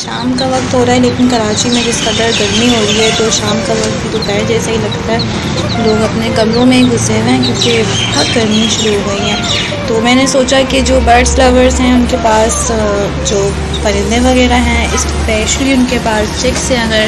शाम का वक्त हो रहा है, लेकिन कराची में जिस कदर गर्मी हो रही है तो शाम का वक्त भी दोपहर जैसा ही लगता है। लोग अपने कमरों में घुसे हुए हैं क्योंकि बहुत गर्मी शुरू हो गई है। तो मैंने सोचा कि जो बर्ड्स लवर्स हैं उनके पास जो परिंदे वगैरह हैं, स्पेशली उनके पास चिक्स हैं अगर,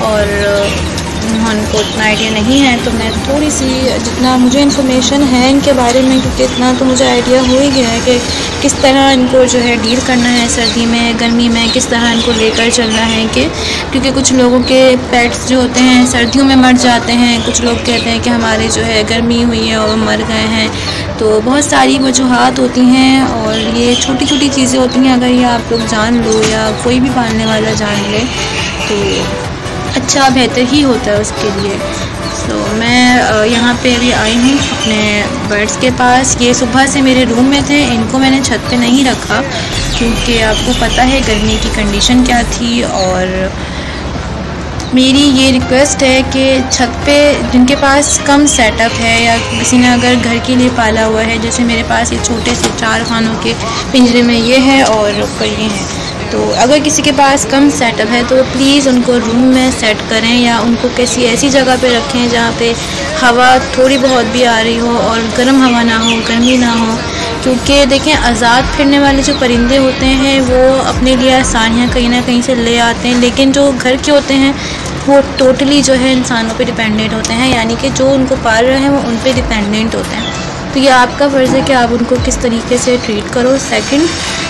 और उनको इतना आइडिया नहीं है, तो मैं थोड़ी सी जितना मुझे इन्फॉर्मेशन है इनके बारे में, क्योंकि इतना तो मुझे आइडिया हो ही गया है कि किस तरह इनको जो है डील करना है सर्दी में, गर्मी में, किस तरह इनको लेकर चलना है। क्योंकि कुछ लोगों के पेट्स जो होते हैं सर्दियों में मर जाते हैं, कुछ लोग कहते हैं कि हमारे जो है गर्मी हुई है और मर गए हैं। तो बहुत सारी वजूहात होती हैं और ये छोटी छोटी चीज़ें होती हैं। अगर ये आप लोग जान लो या कोई भी पालने वाला जान ले तो अच्छा बेहतर ही होता है उसके लिए। तो मैं यहाँ पे अभी आई हूँ अपने बर्ड्स के पास। ये सुबह से मेरे रूम में थे, इनको मैंने छत पे नहीं रखा क्योंकि आपको पता है गर्मी की कंडीशन क्या थी। और मेरी ये रिक्वेस्ट है कि छत पे जिनके पास कम सेटअप है या किसी ने अगर घर के लिए पाला हुआ है, जैसे मेरे पास ये छोटे से 4 खानों के पिंजरे में ये है और ऊपर ये है, तो अगर किसी के पास कम सेटअप है तो प्लीज़ उनको रूम में सेट करें या उनको किसी ऐसी जगह पे रखें जहाँ पे हवा थोड़ी बहुत भी आ रही हो और गर्म हवा ना हो, गर्मी ना हो। क्योंकि देखें, आज़ाद फिरने वाले जो परिंदे होते हैं वो अपने लिए आसानियाँ कहीं ना कहीं से ले आते हैं, लेकिन जो घर के होते हैं वो टोटली जो है इंसानों पे डिपेंडेंट होते हैं, यानी कि जो उनको पाल रहे हैं वो उन पे डिपेंडेंट होते हैं। तो ये आपका फ़र्ज़ है कि आप उनको किस तरीके से ट्रीट करो। सेकंड,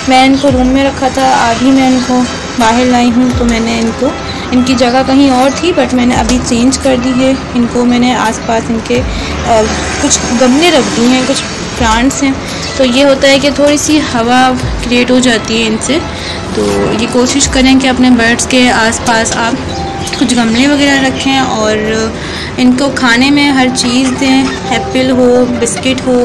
मैं इनको रूम में रखा था, अभी मैं इनको बाहर लाई हूँ, तो मैंने इनकी जगह कहीं और थी बट मैंने अभी चेंज कर दी है। इनको मैंने आसपास इनके कुछ गमले रख दिए हैं, कुछ प्लांट्स हैं, तो ये होता है कि थोड़ी सी हवा क्रिएट हो जाती है इनसे। तो ये कोशिश करें कि अपने बर्ड्स के आसपास आप कुछ गमले वगैरह रखें और इनको खाने में हर चीज़ दें। एप्पल हो, बिस्किट हो,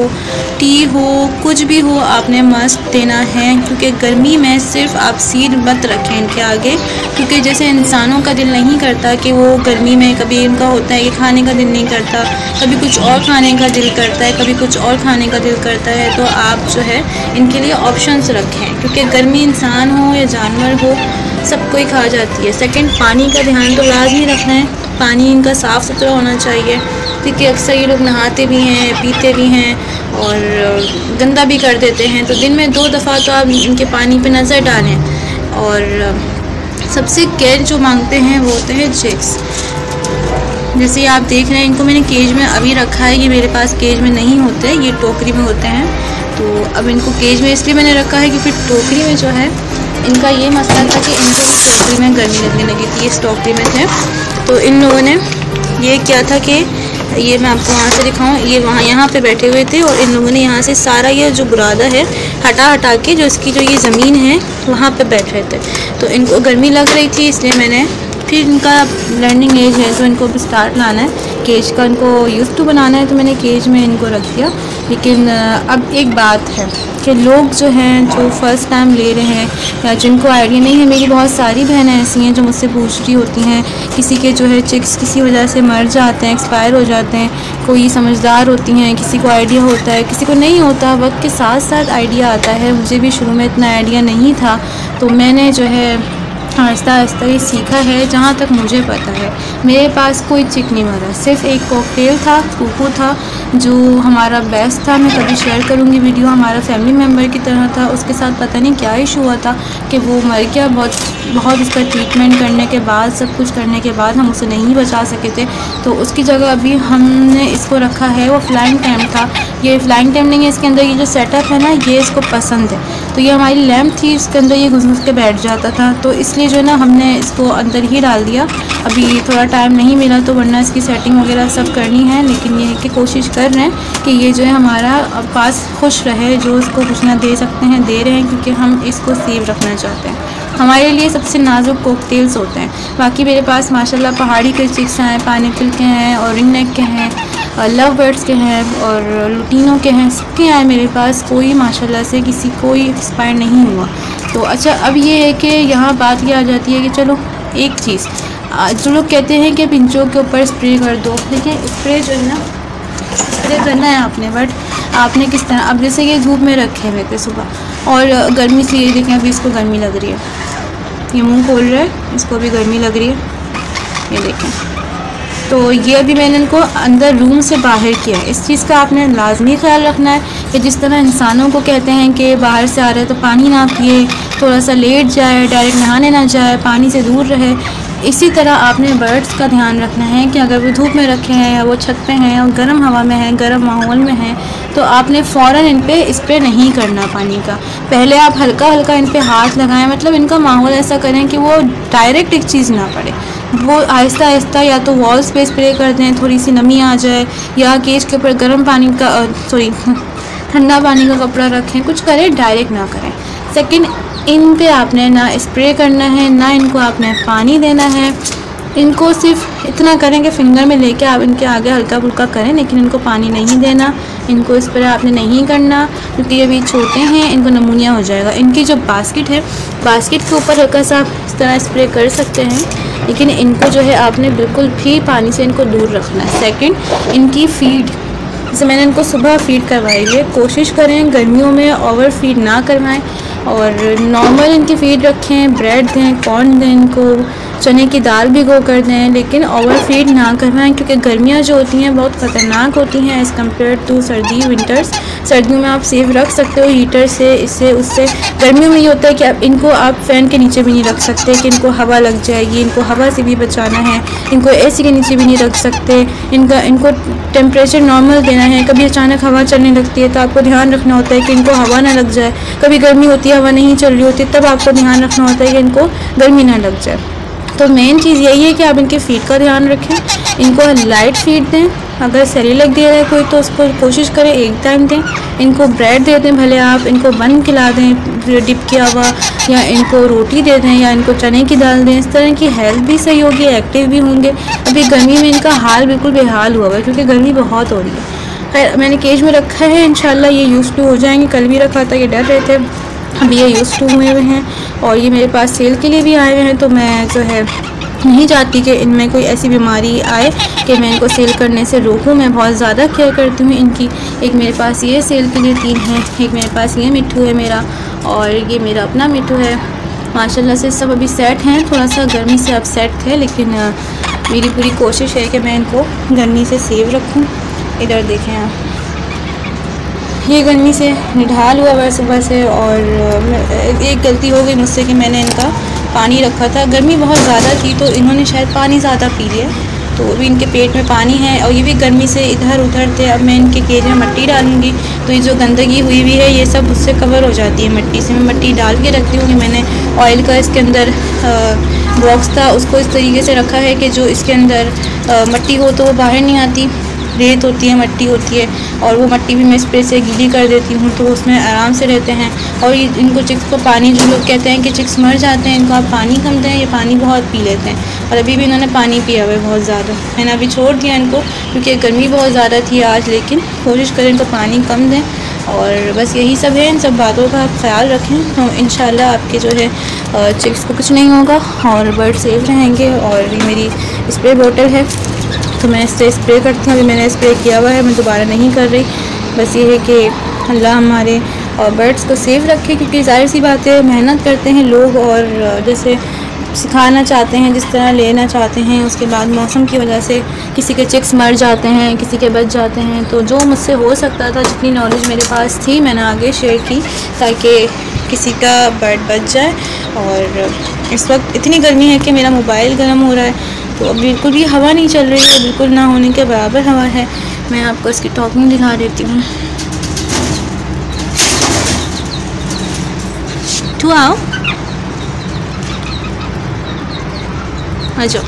टी हो, कुछ भी हो, आपने मस्ट देना है। क्योंकि गर्मी में सिर्फ आप सीड मत रखें इनके आगे, क्योंकि जैसे इंसानों का दिल नहीं करता कि वो गर्मी में, कभी इनका होता है कि खाने का दिल नहीं करता, कभी कुछ और खाने का दिल करता है, कभी कुछ और खाने का दिल करता है, तो आप जो है इनके लिए ऑप्शंस रखें, क्योंकि गर्मी इंसान हो या जानवर हो सबको ही खा जाती है। सेकंड, पानी का ध्यान तो लाजमी रखना है, पानी इनका साफ़ सुथरा होना चाहिए, क्योंकि अक्सर ये लोग नहाते भी हैं, पीते भी हैं और गंदा भी कर देते हैं। तो दिन में 2 दफ़ा तो आप इनके पानी पे नज़र डालें। और सबसे केयर जो मांगते हैं वो होते हैं चिक्स। जैसे आप देख रहे हैं, इनको मैंने केज में अभी रखा है, ये मेरे पास केज में नहीं होते, ये टोकरी में होते हैं। तो अब इनको केज में इसलिए मैंने रखा है क्योंकि टोकरी में जो है इनका ये मसला था कि इनको भी टोकरी में गर्मी लगने लगी थी, इस टोकरी में थे। तो इन लोगों ने ये किया था कि ये मैं आपको वहाँ से दिखाऊं, ये वहाँ यहाँ पे बैठे हुए थे और इन लोगों ने यहाँ से सारा ये जो बुरादा है हटा के जो इसकी जो ये ज़मीन है वहाँ पे बैठ रहे थे। तो इनको गर्मी लग रही थी, इसलिए मैंने फिर इनका लर्निंग एज है तो इनको स्टार्ट लाना है, केज का इनको यूज़ टू बनाना है, तो मैंने केज में इनको रख दिया। लेकिन अब एक बात है कि लोग जो हैं जो फ़र्स्ट टाइम ले रहे हैं या जिनको आइडिया नहीं है, मेरी बहुत सारी बहनें ऐसी हैं जो मुझसे पूछ रही होती हैं, किसी के जो है चिक्स किसी वजह से मर जाते हैं, एक्सपायर हो जाते हैं, कोई समझदार होती हैं, किसी को आइडिया होता है, किसी को नहीं होता। वक्त के साथ साथ आइडिया आता है, मुझे भी शुरू में इतना आइडिया नहीं था, तो मैंने जो है आहिस्ता आहिस्ता ये सीखा है। जहाँ तक मुझे पता है मेरे पास कोई चिक नहीं मरा, सिर्फ एक कॉकटेल था, कुकू था जो हमारा बेस्ट था। मैं कभी शेयर करूँगी वीडियो, हमारा फैमिली मेम्बर की तरह था, उसके साथ पता नहीं क्या इशू हुआ था कि वो मर गया। बहुत इसका ट्रीटमेंट करने के बाद, सब कुछ करने के बाद हम उसे नहीं बचा सके थे, तो उसकी जगह अभी हमने इसको रखा है। वो फ्लाइंग टाइम था, ये फ्लाइंग टाइम नहीं है, इसके अंदर ये जो सेटअप है ना ये इसको पसंद है। तो ये हमारी लैम्प थी, इसके अंदर ये घुस के बैठ जाता था, तो इसलिए जो है ना हमने इसको अंदर ही डाल दिया। अभी थोड़ा टाइम नहीं मिला तो वरना इसकी सेटिंग वगैरह सब करनी है, लेकिन ये है कि कोशिश कर रहे हैं कि ये जो है हमारा पास खुश रहे, जो इसको कुछ ना दे सकते हैं दे रहे हैं, क्योंकि हम इसको सेव रखना चाहते हैं। हमारे लिए सबसे नाजुक कॉकटेल्स होते हैं। बाकी मेरे पास माशाल्लाह पहाड़ी के चिक्स हैं, पाइनएप्पल के हैं और रिंग नेक के हैं, लव बर्ड्स के हैं और लुटीनों के हैं, सबके हैं मेरे पास। कोई माशाल्लाह से किसी कोई एक्सपायर नहीं हुआ। तो अच्छा, अब ये है कि यहाँ बात ये आ जाती है कि चलो एक चीज़, जो लोग कहते हैं कि पिंचों के ऊपर स्प्रे कर दो, देखिए स्प्रे जो है ना स्प्रे करना है आपने, बट आपने किस तरह, अब जैसे ये धूप में रखे हुए थे सुबह और गर्मी से, ये देखें अभी इसको गर्मी लग रही है, ये मुंह खोल रहा है, इसको भी गर्मी लग रही है, ये देखें। तो ये अभी मैंने इनको अंदर रूम से बाहर किया है। इस चीज़ का आपने लाजमी ख्याल रखना है कि जिस तरह इंसानों को कहते हैं कि बाहर से आ रहे तो पानी ना पिए, थोड़ा सा लेट जाए, डायरेक्ट नहाने ना जाए, पानी से दूर रहे, इसी तरह आपने बर्ड्स का ध्यान रखना है कि अगर वो धूप में रखे हैं या वो छत पे हैं और गर्म हवा में हैं, गर्म माहौल में हैं, तो आपने फ़ौरन इन पे स्प्रे नहीं करना पानी का। पहले आप हल्का हल्का इन पे हाथ लगाएं, मतलब इनका माहौल ऐसा करें कि वो डायरेक्ट एक चीज़ ना पड़े, वो आहिस्ता आहिस्ता या तो वॉल्स पे स्प्रे कर दें, थोड़ी सी नमी आ जाए, या केज के ऊपर गर्म पानी का ठंडा पानी का कपड़ा रखें, कुछ करें, डायरेक्ट ना करें। सेकंड, इन पे आपने ना स्प्रे करना है, ना इनको आपने पानी देना है। इनको सिर्फ इतना करें कि फिंगर में लेके आप इनके आगे हल्का फुल्का करें, लेकिन इनको पानी नहीं देना, इनको स्प्रे आपने नहीं करना, क्योंकि ये अभी छोटे हैं, इनको नमूनिया हो जाएगा। इनकी जो बास्केट है, बास्केट के ऊपर हल्का सा इस तरह स्प्रे कर सकते हैं, लेकिन इनको जो है आपने बिल्कुल भी पानी से इनको दूर रखना है। सेकंड, इनकी फीड, जैसे मैंने इनको सुबह फीड करवाई है, कोशिश करें गर्मियों में ओवर फीड ना करवाएं और नॉर्मल इनकी फीड रखें, ब्रेड दें, कॉर्न दें, इनको चने की दाल भिगो कर दें, लेकिन ओवर फीड ना करवाएं, क्योंकि गर्मियाँ जो होती हैं बहुत ख़तरनाक होती हैं एज़ कम्पेयर टू सर्दी विंटर्स। सर्दियों में आप सेफ रख सकते हो हीटर से, इससे उससे। गर्मियों में ये होता है कि आप फ़ैन के नीचे भी नहीं रख सकते कि इनको हवा लग जाएगी, इनको हवा से भी बचाना है, इनको एसी के नीचे भी नहीं रख सकते, इनको टेम्परेचर नॉर्मल देना है। कभी अचानक हवा चलने लगती है तो आपको ध्यान रखना होता है कि इनको हवा ना लग जाए, कभी गर्मी होती है हवा नहीं चल रही होती, तब आपको ध्यान रखना होता है कि इनको गर्मी ना लग जाए। तो मेन चीज़ यही है कि आप इनके फीड का ध्यान रखें, इनको लाइट फीड दें। अगर सेरेलैक दे रहा है कोई तो उसको कोशिश करें एक टाइम दें। इनको ब्रेड दे दें, भले आप इनको बन खिला दें डिप किया हुआ, या इनको रोटी दे दें, या इनको चने की दाल दें। इस तरह की हेल्थ भी सही होगी, एक्टिव भी होंगे। अभी गर्मी में इनका हाल बिल्कुल बेहाल हुआ है क्योंकि गर्मी बहुत हो रही है। खैर मैंने केज में रखा है, इंशाल्लाह ये यूज़ टू हो जाएंगे। कल भी रखा था, ये डर रहे थे, अभी ये यूज़ टू हुए हुए हैं और ये मेरे पास सेल के लिए भी आए हुए हैं। तो मैं जो है नहीं चाहती कि इनमें कोई ऐसी बीमारी आए कि मैं इनको सेल करने से रोकूं। मैं बहुत ज़्यादा केयर करती हूँ इनकी। एक मेरे पास ये सेल के लिए 3 हैं, एक मेरे पास ये मिट्ठू है मेरा, और ये मेरा अपना मिट्ठू है। माशाल्लाह से सब अभी सेट हैं, थोड़ा सा गर्मी से अपसेट थे, लेकिन मेरी पूरी कोशिश है कि मैं इनको गर्मी से सेव रखूँ। इधर देखें आप, ये गर्मी से निढाल हुआ है सुबह से। और एक गलती हो गई मुझसे कि मैंने इनका पानी रखा था, गर्मी बहुत ज़्यादा थी तो इन्होंने शायद पानी ज़्यादा पी लिया, तो अभी इनके पेट में पानी है और ये भी गर्मी से इधर उधर थे। अब मैं इनके केज में मिट्टी डालूँगी तो ये जो गंदगी हुई हुई है ये सब उससे कवर हो जाती है मिट्टी से। मैं मिट्टी डाल के रखती हूँ। मैंने ऑयल का इसके अंदर बॉक्स था, उसको इस तरीके से रखा है कि जो इसके अंदर मिट्टी हो तो वो बाहर नहीं आती, रेत होती है, मिट्टी होती है, और वो मिट्टी भी मैं स्प्रे से गीली कर देती हूँ तो उसमें आराम से रहते हैं। और ये इनको चिक्स को पानी, जो लोग कहते हैं कि चिक्स मर जाते हैं, इनको आप पानी कम दें, ये पानी बहुत पी लेते हैं और अभी भी इन्होंने पानी पिया हुआ है बहुत ज़्यादा। मैंने अभी छोड़ दिया इनको क्योंकि गर्मी बहुत ज़्यादा थी आज, लेकिन कोशिश करें इनको पानी कम दें। और बस यही सब है, इन सब बातों का आप ख्याल रखें तो इंशाल्लाह आपके जो है चिक्स को कुछ नहीं होगा और बर्ड सेफ रहेंगे। और ये मेरी स्प्रे बोतल है तो मैं इससे स्प्रे करती हूँ, अभी मैंने स्प्रे किया हुआ है, मैं दोबारा नहीं कर रही। बस ये है कि अल्लाह हमारे और बर्ड्स को सेफ रखे, क्योंकि ज़ाहिर सी बात है मेहनत करते हैं लोग और जैसे सिखाना चाहते हैं, जिस तरह लेना चाहते हैं, उसके बाद मौसम की वजह से किसी के चिक्स मर जाते हैं, किसी के बच जाते हैं। तो जो मुझसे हो सकता था, जितनी नॉलेज मेरे पास थी, मैंने आगे शेयर की ताकि किसी का बर्ड बच जाए। और इस वक्त इतनी गर्मी है कि मेरा मोबाइल गर्म हो रहा है, तो अब बिल्कुल भी हवा नहीं चल रही है, बिल्कुल ना होने के बराबर हवा है। मैं आपको इसकी टॉपिंग दिखा देती हूँ। तो आओ, आ जाओ।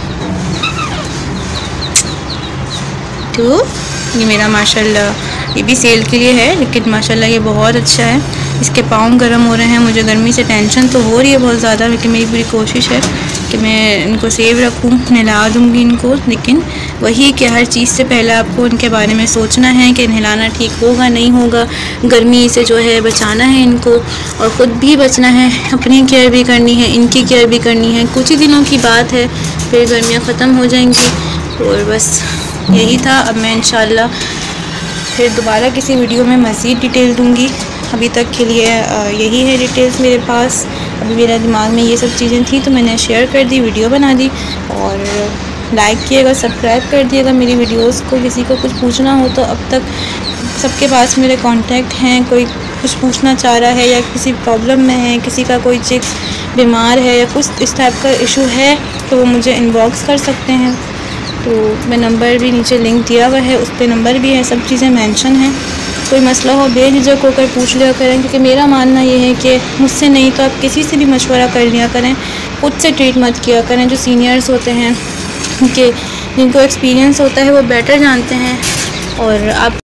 तो ये मेरा माशाल्लाह ये भी सेल के लिए है, लेकिन माशाल्लाह ये बहुत अच्छा है। इसके पाँव गर्म हो रहे हैं, मुझे गर्मी से टेंशन तो हो रही है बहुत ज़्यादा, लेकिन मेरी पूरी कोशिश है कि मैं इनको सेव रखूँ, नहला दूँगी इनको। लेकिन वही कि हर चीज़ से पहले आपको इनके बारे में सोचना है कि नहलाना ठीक होगा नहीं होगा, गर्मी से जो है बचाना है इनको और ख़ुद भी बचना है, अपनी केयर भी करनी है, इनकी केयर भी करनी है। कुछ ही दिनों की बात है, फिर गर्मियाँ ख़त्म हो जाएंगी। और बस यही था। अब मैं इंशाल्लाह फिर दोबारा किसी वीडियो में मज़ीद डिटेल दूँगी। अभी तक के लिए यही है डिटेल्स मेरे पास। अभी मेरे दिमाग में ये सब चीज़ें थी तो मैंने शेयर कर दी, वीडियो बना दी। और लाइक किएगा, सब्सक्राइब कर दिएगा मेरी वीडियोस को। किसी को कुछ पूछना हो तो अब तक सबके पास मेरे कांटेक्ट हैं। कोई कुछ पूछना चाह रहा है या किसी प्रॉब्लम में है, किसी का कोई चिक्स बीमार है या कुछ इस टाइप का इशू है तो वो मुझे इनबॉक्स कर सकते हैं। तो मैं नंबर भी नीचे लिंक दिया हुआ है, उस पर नंबर भी है, सब चीज़ें मेंशन हैं। कोई मसला हो बेझिझक होकर पूछ लिया करें, क्योंकि मेरा मानना ये है कि मुझसे नहीं तो आप किसी से भी मशवरा कर लिया करें, खुद से ट्रीट मत किया करें। जो सीनियर्स होते हैं, जिनको एक्सपीरियंस होता है वो बेटर जानते हैं। और आप